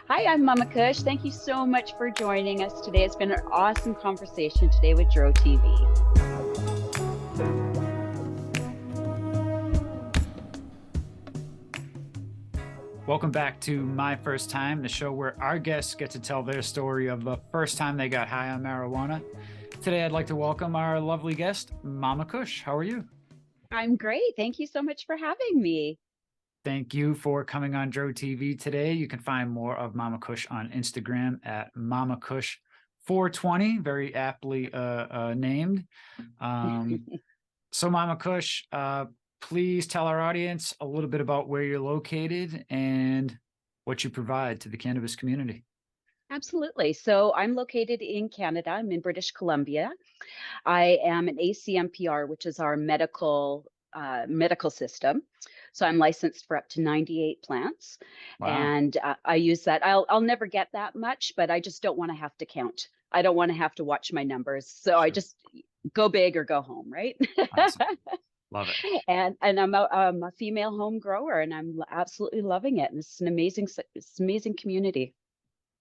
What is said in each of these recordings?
Hi, I'm Mama Kush. Thank you so much for joining us today. It's been an awesome conversation today with Dro TV. Welcome back to My First Time, the show where our guests get to tell their story of the first time they got high on marijuana. Today, I'd like to welcome our lovely guest, Mama Kush. How are you? I'm great. Thank you so much for having me. Thank you for coming on Dro TV today. You can find more of Mama Kush on Instagram at Mama Kush 420, very aptly named. Um, so, Mama Kush, please tell our audience a little bit about where you're located and what you provide to the cannabis community. Absolutely. So I'm located in Canada. I'm in British Columbia. I am an ACMPR, which is our medical system. So I'm licensed for up to 98 plants, Wow. and I use that. I'll never get that much, but I just don't want to have to count. I don't want to have to watch my numbers. So I Sure. just go big or go home, right? Awesome. Love it. And I'm a female home grower, and I'm absolutely loving it. And it's an amazing community.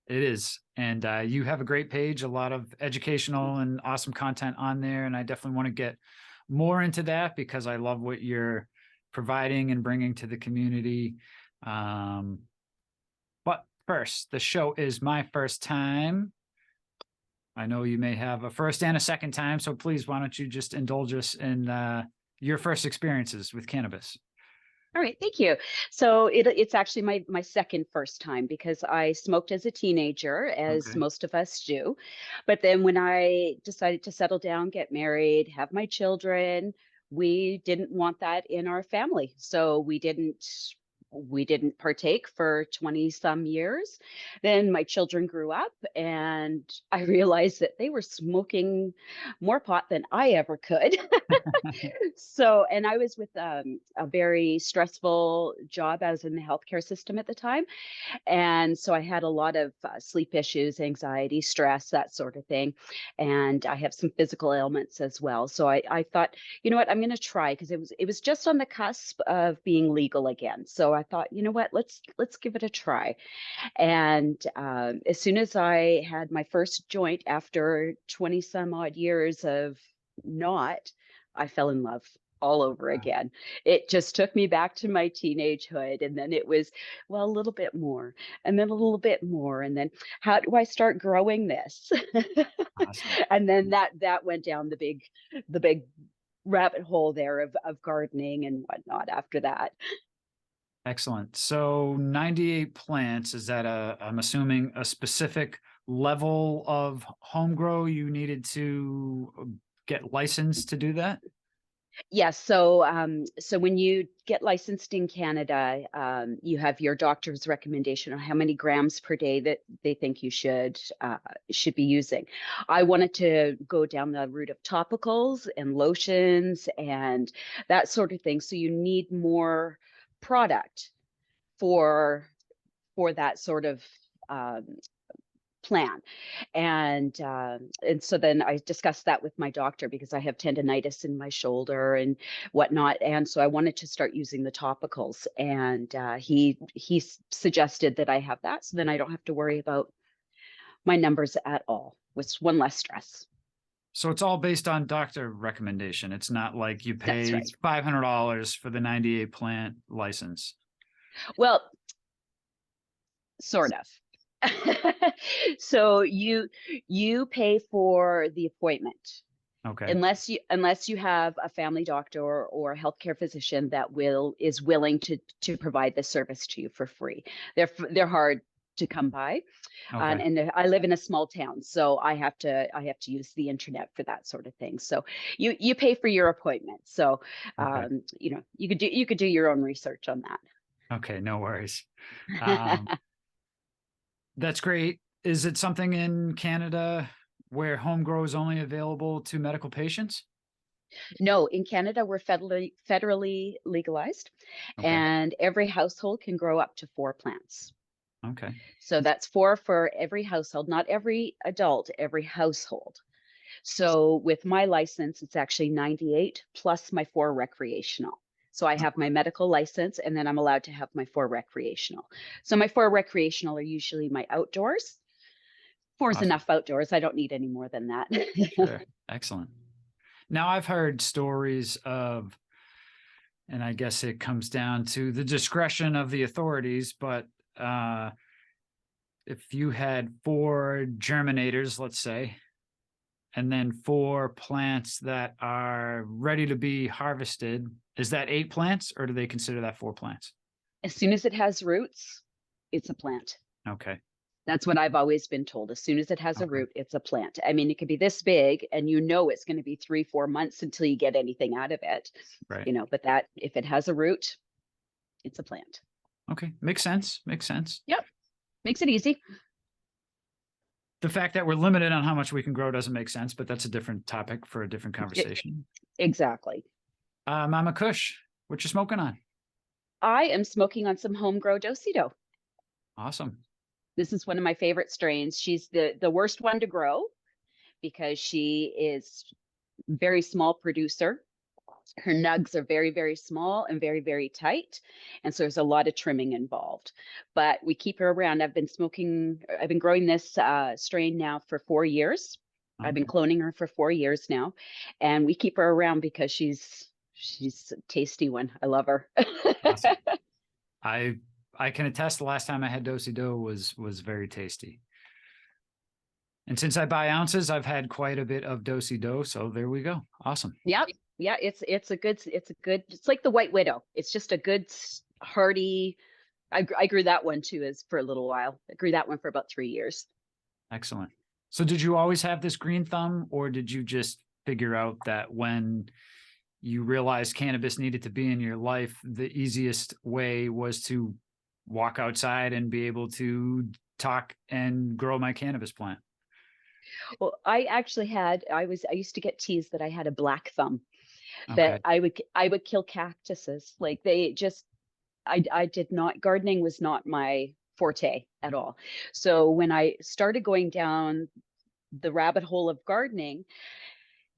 It is. And you have a great page, a lot of educational and awesome content on there. And I definitely want to get more into that because I love what you're providing and bringing to the community. Um, but first, the show is my first time. I know you may have a first and a second time. So please, why don't you just indulge us in your first experiences with cannabis? All right, thank you. So it's actually my second first time because I smoked as a teenager, as Okay. most of us do. But then when I decided to settle down, get married, have my children, we didn't want that in our family. So we didn't partake for 20 some years. Then my children grew up and I realized that they were smoking more pot than I ever could. So, and I was with a very stressful job. I was in the healthcare system at the time. And so I had a lot of sleep issues, anxiety, stress, that sort of thing. And I have some physical ailments as well. So I thought, you know what, I'm going to try because it was just on the cusp of being legal again. So I thought, you know what, let's give it a try. And as soon as I had my first joint after 20 some odd years of not, I fell in love all over again. It just took me back to my teenagehood. And then it was, well, a little bit more, and then a little bit more. And then how do I start growing this? Awesome. And then that went down the big rabbit hole there of gardening and whatnot after that. Excellent. So 98 plants, is that I'm assuming a specific level of home grow you needed to get licensed to do that? Yes. So when you get licensed in Canada, you have your doctor's recommendation on how many grams per day that they think you should be using. I wanted to go down the route of topicals and lotions and that sort of thing. So you need more product for for that sort of um, plan. And so then I discussed that with my doctor because I have tendonitis in my shoulder and whatnot, and so I wanted to start using the topicals, and he suggested that I have that, so then I don't have to worry about my numbers at all, with one less stress. So it's all based on doctor recommendation. It's not like you That's pay right. $500 for the 98 plant license. Well, sort of. So you pay for the appointment Okay. unless you have a family doctor or a healthcare physician that is willing to provide this service to you for free. They're hard to come by, Okay. and I live in a small town, so I have to use the internet for that sort of thing. So you pay for your appointment. So Okay. you could do your own research on Okay. No worries. Um, that. that's great. Is it something in Canada where home grow is only available to medical patients? No, in Canada, we're federally legalized, Okay. and every household can grow up to 4 plants. Okay. So that's four for every household, not every adult, every household. So with my license, it's actually 98 plus my four recreational. So I have my medical license, and then I'm allowed to have my 4 recreational. So my 4 recreational are usually my outdoors. 4 is Awesome. enough outdoors. I don't need any more than that. Sure. Excellent. Now I've heard stories of, and I guess it comes down to the discretion of the authorities, but uh, if you had 4 germinators, let's say, and then 4 plants that are ready to be harvested, is that 8 plants or do they consider that 4 plants? As soon as it has roots, it's a plant. Okay. That's what I've always been told. As soon as it has a Okay. root, it's a plant. I mean, it could be this big and you know it's going to be 3, 4 months until you get anything out of it, Right. you know, but that if it has a root, it's a plant. Okay. Makes sense. Makes sense. Yep. Makes it easy. The fact that we're limited on how much we can grow doesn't make sense, but that's a different topic for a different conversation. Exactly. Mama Kush, what you smoking on? I am smoking on some home grow dosido. Awesome. This is one of my favorite strains. She's the worst one to grow because she is very small producer. Her nugs are very, very small and very, very tight. And so there's a lot of trimming involved. But we keep her around. I've been growing this strain now for 4 years. I've been Okay. cloning her for 4 years now. And we keep her around because she's a tasty one. I love her. Awesome. I can attest the last time I had Dosey Do was very tasty. And since I buy ounces, I've had quite a bit of Dosey Do. So there we go. Awesome. Yep. Yeah, it's like the White Widow. It's just a good hearty. I grew that one too as for a little while. I grew that one for about 3 years. Excellent. So did you always have this green thumb, or did you just figure out that when you realized cannabis needed to be in your life, the easiest way was to walk outside and be able to talk and grow my cannabis plant? Well, I used to get teased that I had a black thumb, that Okay. I would kill cactuses. Like they just I did not gardening was not my forte at all. So when I started going down the rabbit hole of gardening,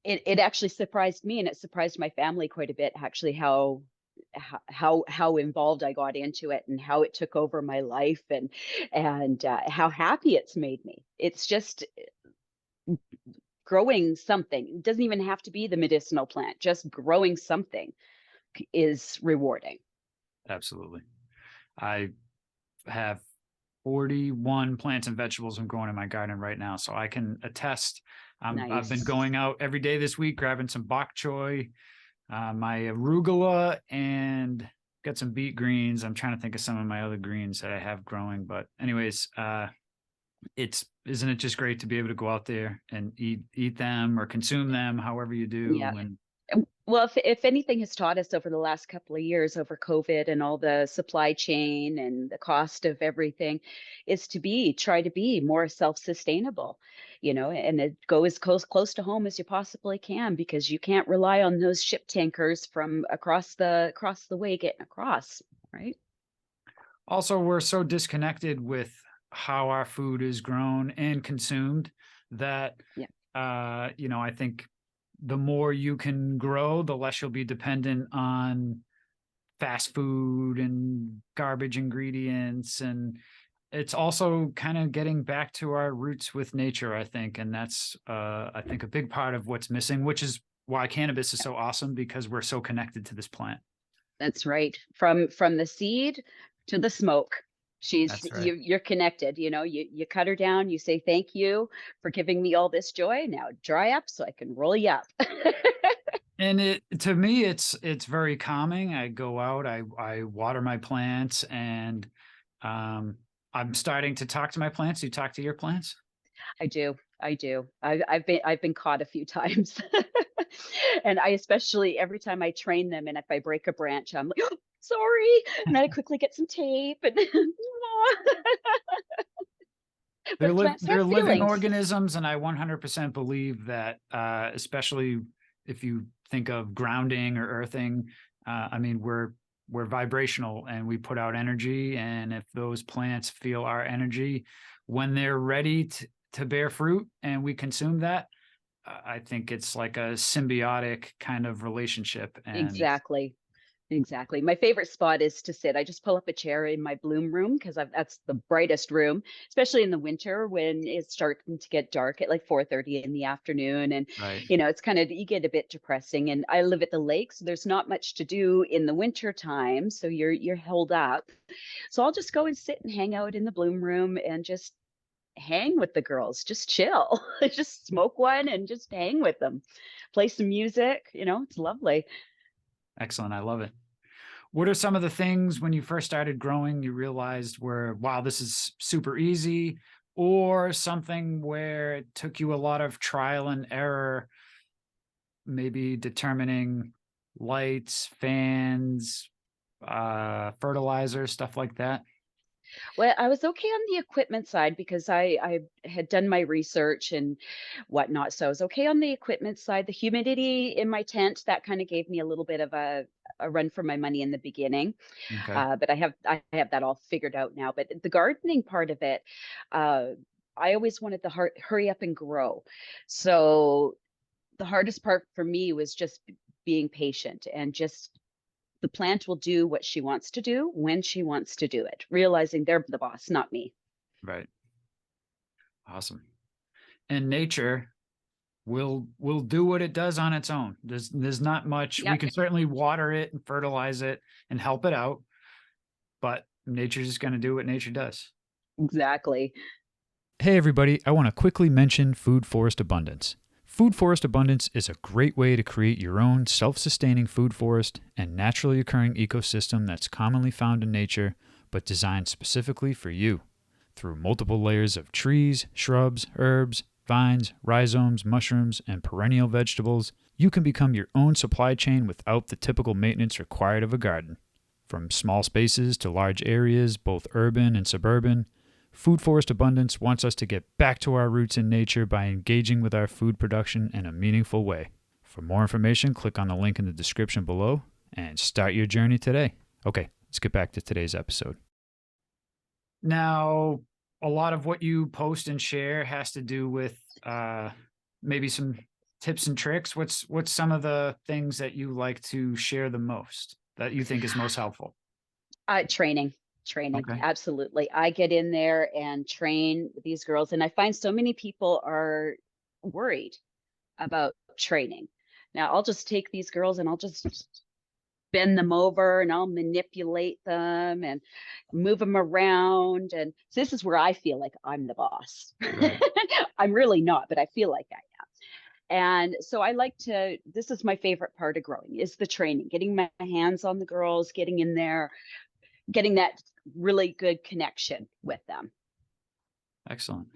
it actually surprised me and it surprised my family quite a bit actually how involved I got into it and how it took over my life and how happy it's made me. It's just growing something. It doesn't even have to be the medicinal plant. Just growing something is rewarding. Absolutely. I have 41 plants and vegetables I'm growing in my garden right now. So I can attest. I've been Nice. going out every day this week, grabbing some bok choy, my arugula, and got some beet greens. I'm trying to think of some of my other greens that I have growing. But anyways, isn't it just great to be able to go out there and eat them or consume them, however you do? Yeah. And Well, if anything has taught us over the last couple of years, over COVID and all the supply chain and the cost of everything, is to try to be more self-sustainable, you know, and go as close to home as you possibly can because you can't rely on those ship tankers from across the way getting across, right? also, we're so disconnected with how our food is grown and consumed that, Yeah. I think the more you can grow, the less you'll be dependent on fast food and garbage ingredients. And it's also kind of getting back to our roots with nature, I think. And that's, I think, a big part of what's missing, which is why cannabis is so awesome because we're so connected to this plant. That's right. From the seed to the smoke. That's right. You're connected, you know, you cut her down, you say thank you for giving me all this joy. Now dry up so I can roll you up. And to me, it's very calming. I go out, I water my plants, and um, I'm starting to talk to my plants. You talk to your plants? I do. I do. I've been caught a few times. And I especially every time I train them and if I break a branch, I'm like, oh, sorry. And I quickly get some tape and but plants They're have living feelings. organisms, and I 100% believe that, especially if you think of grounding or earthing. I mean, we're vibrational and we put out energy, and if those plants feel our energy when they're ready to bear fruit and we consume that, I think it's like a symbiotic kind of relationship. And Exactly. Exactly. My favorite spot is to sit. I just pull up a chair in my bloom room because that's the brightest room, especially in the winter when it's starting to get dark at like 4:30 in the afternoon. And, Right. it's kind of, you get a bit depressing. And I live at the lake, so there's not much to do in the winter time. So you're held up. So I'll just go and sit and hang out in the bloom room and just hang with the girls, just chill, just smoke one and just hang with them, play some music. It's lovely. Excellent. I love it. What are some of the things when you first started growing you realized were, wow, this is super easy, or something where it took you a lot of trial and error, maybe determining lights, fans, fertilizer, stuff like that? Well, I was okay on the equipment side because I had done my research and whatnot. So I was okay on the equipment side. The humidity in my tent, that kind of gave me a little bit of a run for my money in the beginning. Okay. But I have that all figured out now. But the gardening part of it, uh, I always wanted the hurry up and grow. So the hardest part for me was just being patient and just the plant will do what she wants to do when she wants to do it, realizing they're the boss, not me. Right. Awesome. And nature will do what it does on its own. There's not much. We Yep, can certainly water it and fertilize it and help it out, but nature's just going to do what nature does. exactly. Hey everybody, I want to quickly mention Food Forest Abundance. Food Forest Abundance is a great way to create your own self sustaining food forest and naturally occurring ecosystem that's commonly found in nature, but designed specifically for you. Through multiple layers of trees, shrubs, herbs, vines, rhizomes, mushrooms, and perennial vegetables, you can become your own supply chain without the typical maintenance required of a garden. From small spaces to large areas, both urban and suburban, Food Forest Abundance wants us to get back to our roots in nature by engaging with our food production in a meaningful way. For more information, click on the link in the description below and start your journey today. Okay, let's get back to today's episode. Now, a lot of what you post and share has to do with maybe some tips and tricks. What's some of the things that you like to share the most that you think is most helpful? Training, Okay. absolutely. I get in there and train these girls, and I find so many people are worried about training. Now, I'll just take these girls and I'll just bend them over and I'll manipulate them and move them around. And so this is where I feel like I'm the boss. Right. I'm really not, but I feel like I am. And so I like to, this is my favorite part of growing is the training, getting my hands on the girls, getting in there, getting that really good connection with them. Excellent.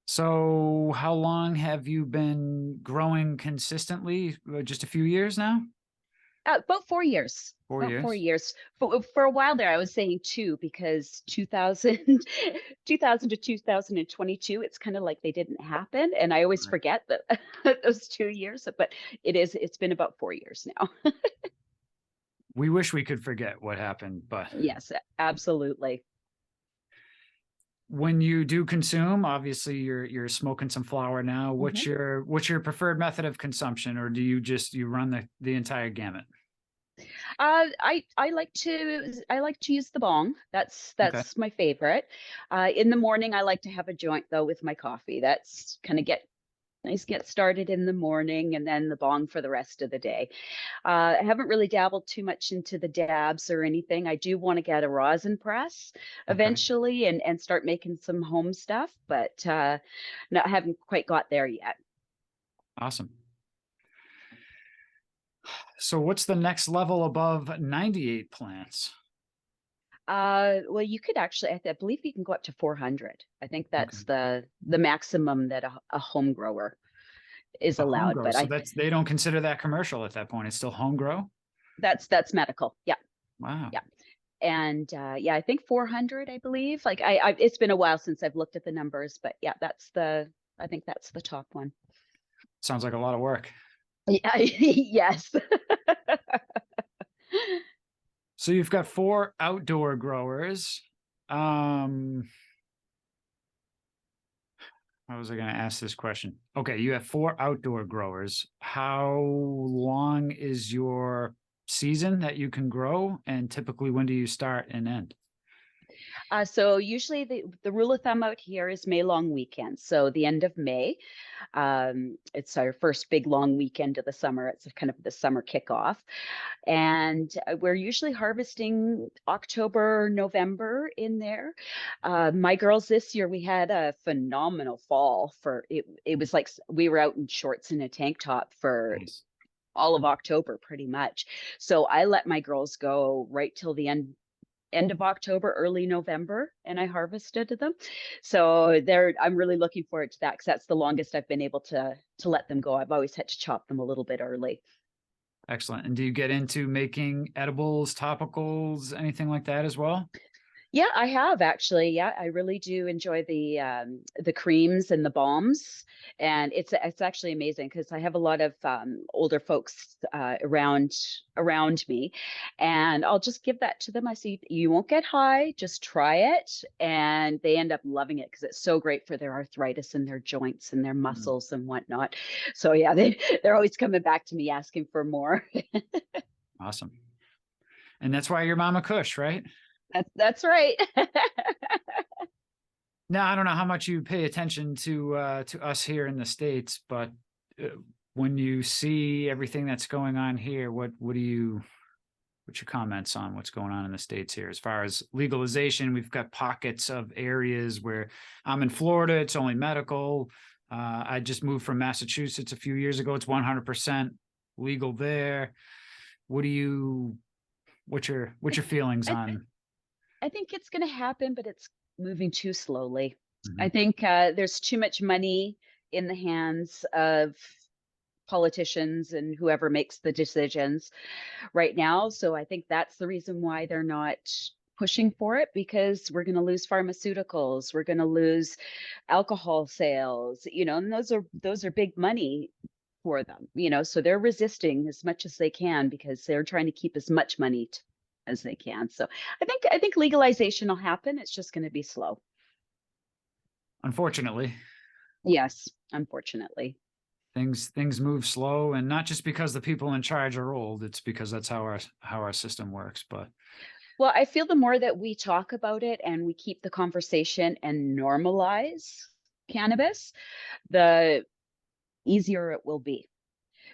So, how long have you been growing consistently? Just a few years now? About 4 years. Four About four years? years. For a while there, I was saying two because 2000, 2000 to 2022, it's kind of like they didn't happen. And I always Right. forget that those 2 years, but it's been about 4 years now. We wish we could forget what happened, but Yes, absolutely. when you do consume, obviously you're smoking some flower now. Mhm. What's your preferred method of consumption, or do you run the entire gamut? I like to use the bong. That's Okay. that's my favorite. In the morning, I like to have a joint though with my coffee. That's kind of get started in the morning, and then the bong for the rest of the day. I haven't really dabbled too much into the dabs or anything. I do want to get a rosin press Okay. eventually and start making some home stuff, but no, I haven't quite got there yet. Awesome. So what's the next level above 98 plants? Well, you could actually, I believe you can go up to 400. I think Okay. that's the maximum that a home grower is A home allowed. grow. But So they don't consider that commercial at that point. It's still home grow. that's medical. Yeah, Wow. yeah. And yeah, I think 400. I believe. Like it's been a while since I've looked at the numbers, but yeah, I think that's the top one. Sounds like a lot of work. Yeah, yes. So you've got four outdoor growers. Um, how was I going to ask this question? Okay, you have four outdoor growers. How long is your season that you can grow? And typically, when do you start and end? So usually the rule of thumb out here is May long weekend. So the end of May, it's our first big long weekend of the summer. It's kind of the summer kickoff. And we're usually harvesting October, November in there. My girls this year, we had a phenomenal fall for it. It was like we were out in shorts and a tank top for Nice. all of October pretty much. So I let my girls go right till the end of October, early November, and I harvested them. So I'm really looking forward to that because that's the longest I've been able to let them go. I've always had to chop them a little bit early. Excellent. And do you get into making edibles, topicals, anything like that as well? Yeah, I have actually. Yeah, I really do enjoy the creams and the balms, and it's actually amazing because I have a lot of older folks around me, and I'll just give that to them. I see you won't get high, just try it, and they end up loving it because it's so great for their arthritis and their joints and their muscles and whatnot. So yeah, they're always coming back to me asking for more. Awesome. And that's why you're Mama Kush, right? That's right. Now, I don't know how much you pay attention to us here in the States, but when you see everything that's going on here, what's your comments on what's going on in the States here? As far as legalization, we've got pockets of areas where I'm in Florida, it's only medical. I just moved from Massachusetts a few years ago. It's 100% legal there. What's your feelings on? I think it's going to happen, but it's moving too slowly. Mhm. I think there's too much money in the hands of politicians and whoever makes the decisions right now. So I think that's the reason why they're not pushing for it, because we're going to lose pharmaceuticals, we're going to lose alcohol sales, and those are big money for them, so they're resisting as much as they can because they're trying to keep as much money as they can. So I think legalization will happen. It's just going to be slow. Unfortunately, Yes, unfortunately. things move slow, and not just because the people in charge are old. It's because that's how our system works. But Well, I feel the more that we talk about it and we keep the conversation and normalize cannabis, the easier it will be.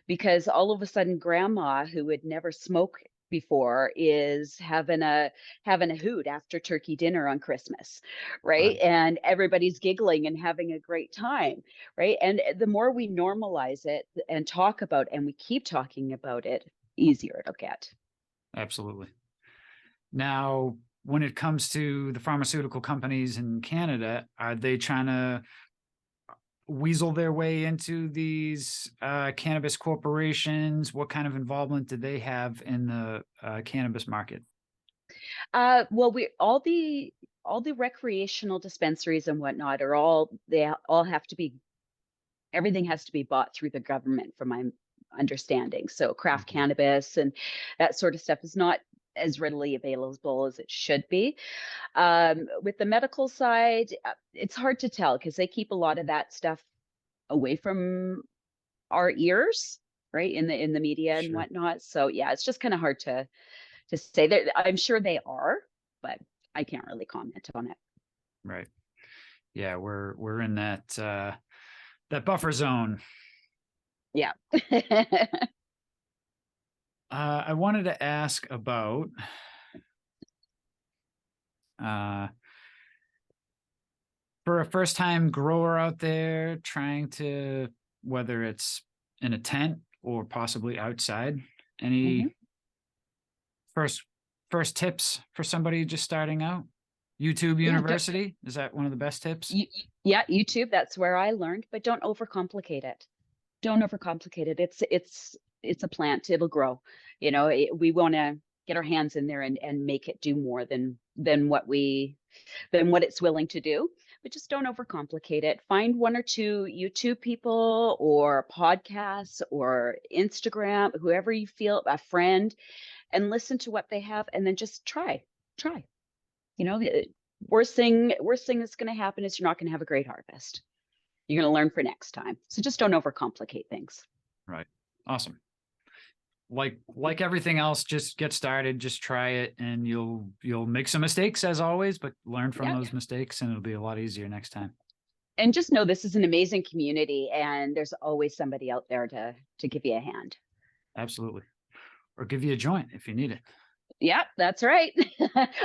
Because all of a sudden grandma who would never smoke before is having a hoot after turkey dinner on Christmas, right? right, And everybody's giggling and having a great time, right? And the more we normalize it and talk about and we keep talking about it, easier it'll get. absolutely. Now, when it comes to the pharmaceutical companies in Canada, are they trying to weasel their way into these cannabis corporations? What kind of involvement do they have in the cannabis market? Well, we all the recreational dispensaries and whatnot they all have to be everything has to be bought through the government, from my understanding. So craft Mhm. cannabis and that sort of stuff is not as readily available as it should be. With the medical side, it's hard to tell because they keep a lot of that stuff away from our ears, right? In the media and Sure. whatnot. So yeah, it's just kind of hard to say that. I'm sure they are, but I can't really comment on it. Right. Yeah, we're in that buffer zone. Yeah. I wanted to ask about uh, for a first time grower out there trying to, whether it's in a tent or possibly outside, Mhm. any first first tips for somebody just starting out? YouTube Yeah. University, is that one of the best tips? Yeah, YouTube, that's where I learned, but don't overcomplicate it. Don't overcomplicate it. It's a plant. It'll grow. We want to get our hands in there and make it do more than what it's willing to do. But just don't overcomplicate it. Find one or two YouTube people or podcasts or Instagram, whoever you feel, a friend, and listen to what they have, and then just try. The worst thing that's going to happen is you're not going to have a great harvest. You're going to learn for next time. So just don't overcomplicate things. Right. Awesome. like everything else, just get started, just try it, and you'll make some mistakes as always, but learn from those mistakes, and it'll be a lot easier next time. And just know this is an amazing community, and there's always somebody out there to give you a hand. Absolutely. Or give you a joint if you need it. Yeah, that's right.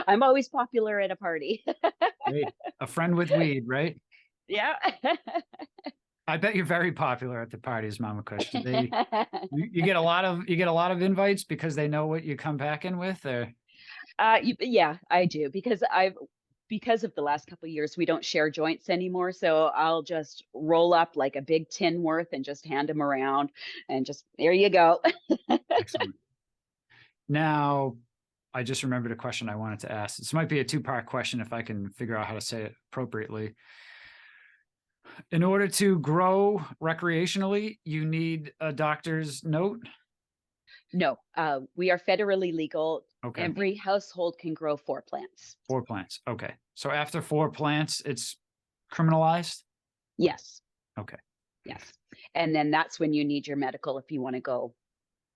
I'm always popular at a party. Great. A friend with weed, right? Yeah. I bet you're very popular at the parties, Mama Kush. Do they, you get a lot of invites because they know what you come back in with, or? Yeah, I do, because of the last couple of years, we don't share joints anymore. So I'll just roll up like a big tin worth and just hand them around, and just, there you go. Excellent. Now, I just remembered a question I wanted to ask. This might be a two-part question if I can figure out how to say it appropriately. In order to grow recreationally, you need a doctor's note? No, we are federally legal. Okay. Every household can grow 4 plants. 4 plants. Okay. So after 4 plants, it's criminalized? Yes. Okay. Yes. And then that's when you need your medical if you want to go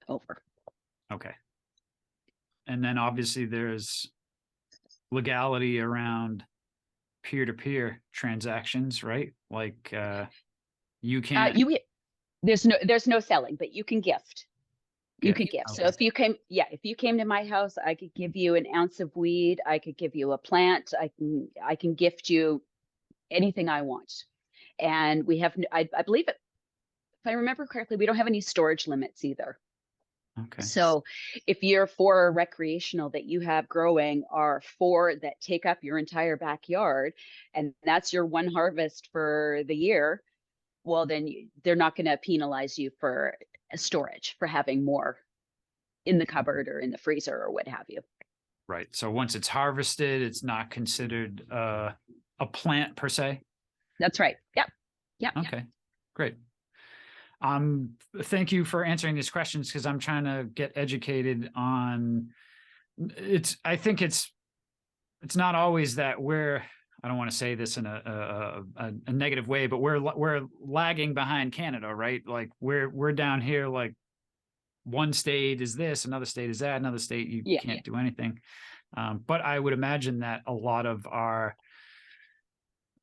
over. Okay. And then obviously there's legality around peer-to-peer transactions, right? Like you can't. There's no selling, but you can gift. You Gift. can gift. Okay. So if you came to my house, I could give you an ounce of weed. I could give you a plant. I can gift you anything I want. And we have, I believe it, if I remember correctly, we don't have any storage limits either. Okay. So if your 4 recreational that you have growing are 4 that take up your entire backyard, and that's your one harvest for the year, well, then they're not going to penalize you for storage, for having more in the cupboard or in the freezer or what have you. Right. So once it's harvested, it's not considered a plant per se. That's right. Yep. Yep. Okay. Great. Thank you for answering these questions, because I'm trying to get educated on it's. I think it's not always that I don't want to say this in a negative way, but we're lagging behind Canada, right? Like we're down here, like one state is this, another state is that, another state you can't do anything. But I would imagine that a lot of our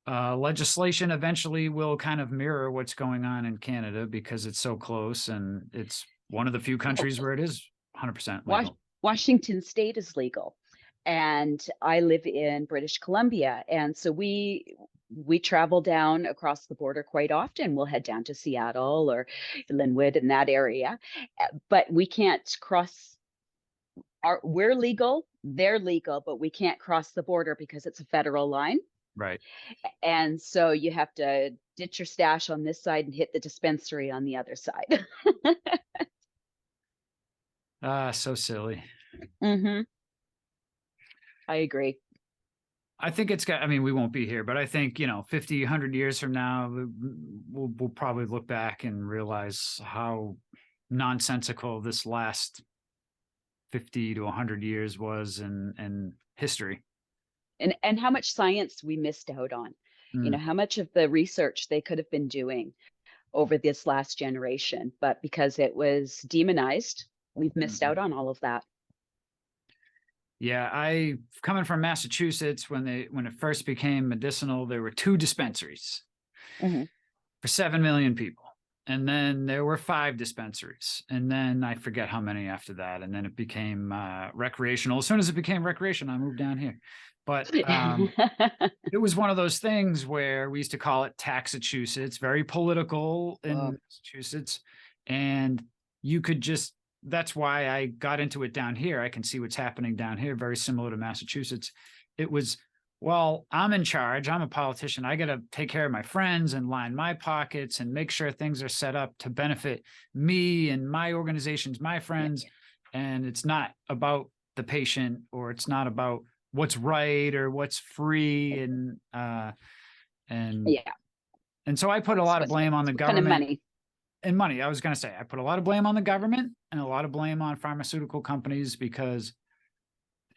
legislation eventually will kind of mirror what's going on in Canada, because it's so close, and it's one of the few countries where it is 100% legal. Washington State is legal, and I live in British Columbia, and so we travel down across the border quite often. We'll head down to Seattle or Linwood in that area, but we can't cross. We're legal, they're legal, but we can't cross the border because it's a federal line. Right. And so you have to ditch your stash on this side and hit the dispensary on the other side. So silly. Mm-hmm. I agree. I think we won't be here, but I think, 50, 100 years from now, we'll probably look back and realize how nonsensical this last 50 to 100 years was in history. And how much science we missed out on, how much of the research they could have been doing over this last generation, but because it was demonized, we've missed out on all of that. Yeah, coming from Massachusetts, when it first became medicinal, there were 2 dispensaries for 7 million people. And then there were 5 dispensaries. And then I forget how many after that. And then it became recreational. As soon as it became recreational, I moved down here. But it was one of those things where we used to call it Taxachusetts, very political in Massachusetts. And you could just, that's why I got into it down here. I can see what's happening down here, very similar to Massachusetts. It was, well, I'm in charge. I'm a politician. I got to take care of my friends and line my pockets and make sure things are set up to benefit me and my organizations, my friends. And it's not about the patient, or it's not about what's right or what's free. And so I put a lot of blame on the government. Money. I was going to say, I put a lot of blame on the government and a lot of blame on pharmaceutical companies, because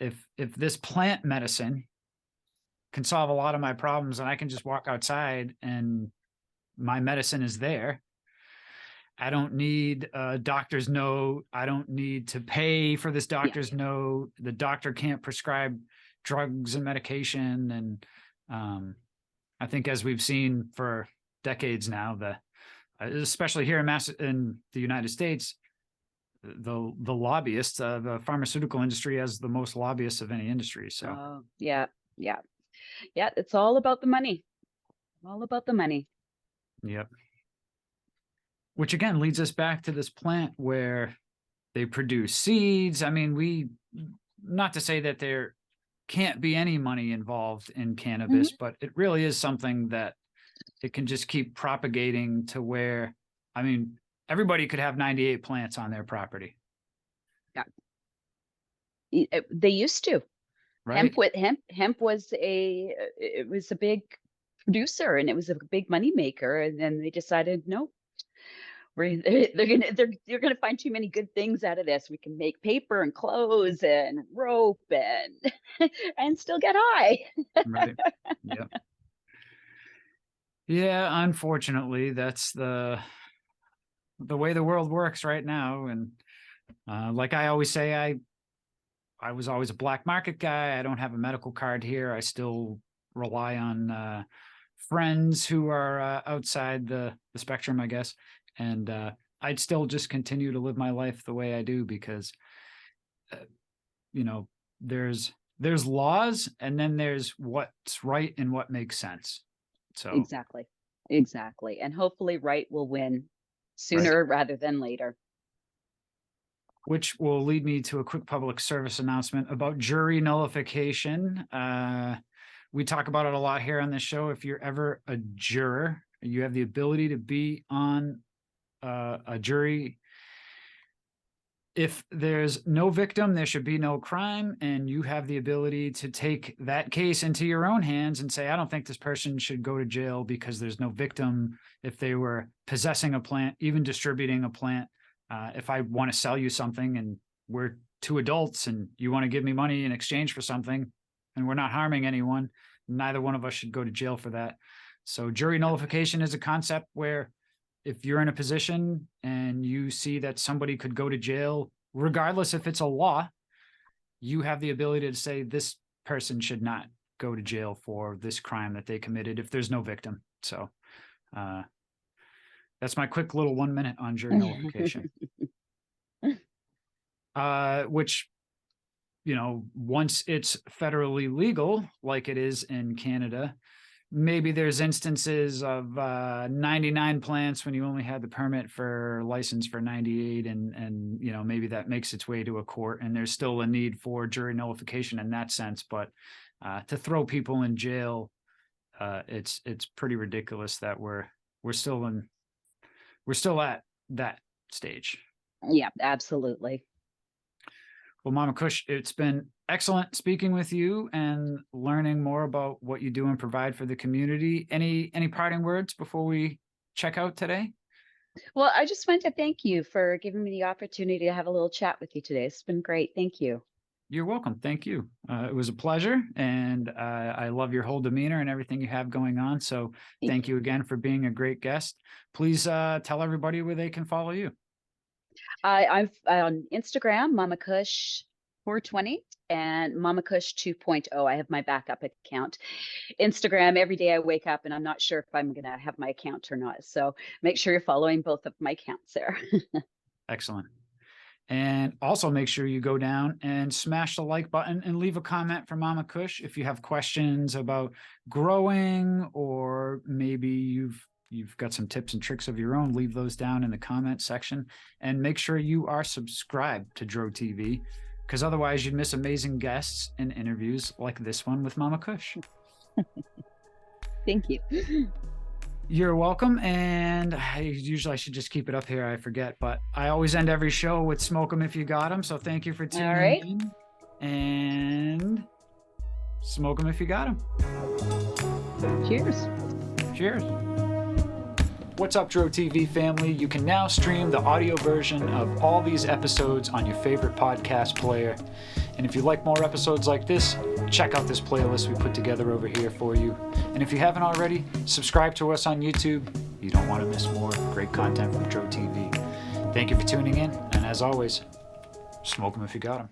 if this plant medicine can solve a lot of my problems and I can just walk outside and my medicine is there, I don't need a doctor's note. I don't need to pay for this doctor's note. The doctor can't prescribe drugs and medication. And I think, as we've seen for decades now, especially here in the United States, the lobbyists, the pharmaceutical industry has the most lobbyists of any industry. So yeah. It's all about the money. All about the money. Yep. Which again leads us back to this plant where they produce seeds. I mean, not to say that there can't be any money involved in cannabis, but it really is something that it can just keep propagating to where, I mean, everybody could have 98 plants on their property. Yeah. They used to. Right. Hemp was a big producer, and it was a big money maker. And then they decided, no, you're gonna find too many good things out of this. We can make paper and clothes and rope and and still get high. Right. Yep. Yeah, unfortunately, that's the way the world works right now. And like I always say, I was always a black market guy. I don't have a medical card here. I still rely on friends who are outside the spectrum, I guess. And I'd still just continue to live my life the way I do, because there's laws, and then there's what's right and what makes sense. So Exactly. And hopefully right will win sooner rather than later. Which will lead me to a quick public service announcement about jury nullification. We talk about it a lot here on this show. If you're ever a juror, you have the ability to be on a jury. If there's no victim, there should be no crime, and you have the ability to take that case into your own hands and say, I don't think this person should go to jail because there's no victim. If they were possessing a plant, even distributing a plant, if I want to sell you something and we're two adults and you want to give me money in exchange for something and we're not harming anyone, neither one of us should go to jail for that. So jury nullification is a concept where if you're in a position and you see that somebody could go to jail, regardless if it's a law, you have the ability to say this person should not go to jail for this crime that they committed if there's no victim. So that's my quick little 1 minute on jury nullification. Which, once it's federally legal, like it is in Canada, maybe there's instances of 99 plants when you only had the permit for license for 98, and maybe that makes its way to a court, and there's still a need for jury nullification in that sense. But to throw people in jail, it's pretty ridiculous that we're still at that stage. Yeah, absolutely. Well, Mama Kush, it's been excellent speaking with you and learning more about what you do and provide for the community. Any parting words before we check out today? Well, I just want to thank you for giving me the opportunity to have a little chat with you today. It's been great. Thank you. You're welcome. Thank you. It was a pleasure, and I love your whole demeanor and everything you have going on. So thank you again for being a great guest. Please tell everybody where they can follow you. I'm on Instagram, Mama Kush 420 and Mama Kush 2.0. I have my backup account. Instagram, every day I wake up and I'm not sure if I'm going to have my account or not. So make sure you're following both of my accounts there. Excellent. And also make sure you go down and smash the like button and leave a comment for Mama Kush if you have questions about growing, or maybe you've got some tips and tricks of your own. Leave those down in the comment section, and make sure you are subscribed to Dro TV, because otherwise you'd miss amazing guests and interviews like this one with Mama Kush. Thank you. You're welcome. And I should just keep it up here. I forget, but I always end every show with smoke 'em if you got 'em. So thank you for tuning in, and smoke 'em if you got 'em. Cheers. Cheers. What's up, Dro TV family? You can now stream the audio version of all these episodes on your favorite podcast player. And if you like more episodes like this, check out this playlist we put together over here for you. And if you haven't already, subscribe to us on YouTube, You don't want to miss more great content from Tro TV. Thank you for tuning in, and as always, smoke them if you got them.